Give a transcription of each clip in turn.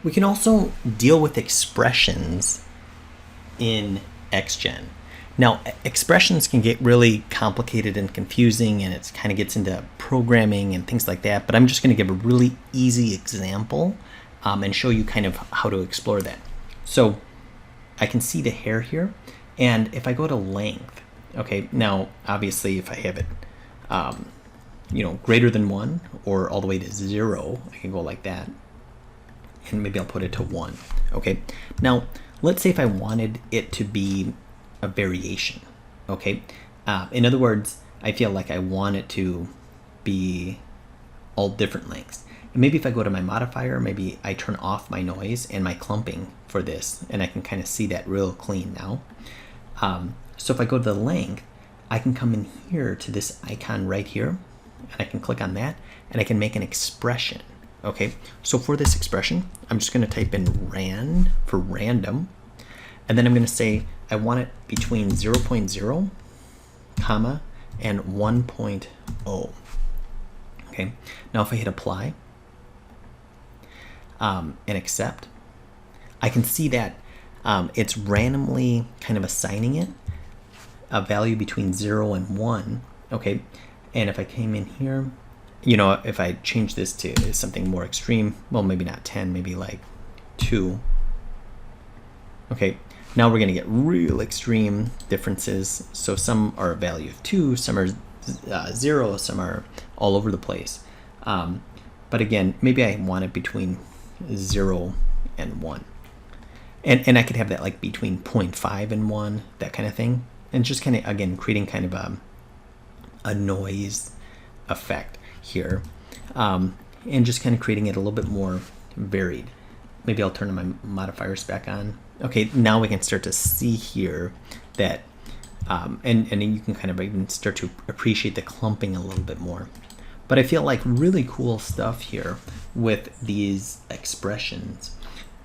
We can also deal with expressions in xGen. Now, expressions can get really complicated and confusing, and it kind of gets into programming and things like that, but I'm just going to give a really easy example and show you kind of how to explore that. So I can see the hair here, and if I go to length, okay, now obviously if I have it greater than 1 or all the way to 0, I can go like that, and maybe I'll put it to 1. Okay, now let's say if I wanted it to be a variation. Okay, in other words, I feel like I want it to be all different lengths. And maybe if I go to my modifier, maybe I turn off my noise and my clumping for this, and I can kind of see that real clean now. So if I go to the length, I can come in here to this icon right here, and I can click on that, and I can make an expression. Okay, so for this expression, I'm just going to type in rand for random, and then I'm going to say I want it between 0.0, comma, and 1.0. Okay, now if I hit apply and accept, I can see that it's randomly kind of assigning it a value between 0 and 1. Okay, and if I came in here, if I change this to something more extreme, well, maybe not 10, maybe like 2. Okay, now we're going to get real extreme differences. So some are a value of 2, some are 0, some are all over the place. But again, maybe I want it between 0 and 1. And I could have that like between 0.5 and 1, that kind of thing. And just kind of, again, creating kind of a noise effect here. And just kind of creating it a little bit more varied. Maybe I'll turn my modifiers back on. Okay, now we can start to see here that, and you can kind of even start to appreciate the clumping a little bit more. But I feel like really cool stuff here with these expressions.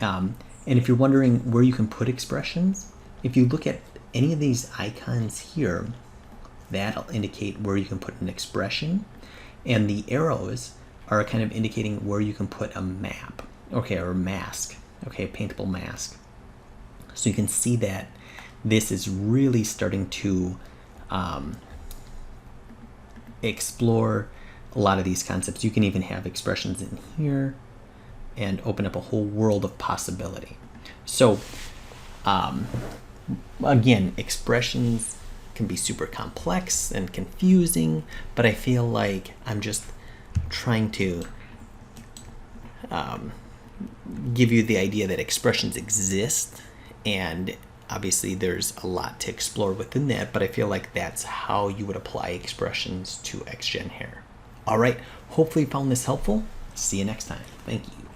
And if you're wondering where you can put expressions, if you look at any of these icons here, that'll indicate where you can put an expression. And the arrows are kind of indicating where you can put a map, okay, or a mask, okay, a paintable mask. So you can see that this is really starting to explore a lot of these concepts. You can even have expressions in here and open up a whole world of possibility. So again, expressions can be super complex and confusing, but I feel like I'm just trying to give you the idea that expressions exist, and obviously there's a lot to explore within that, but I feel like that's how you would apply expressions to xGen hair. All right, hopefully you found this helpful. See you next time. Thank you.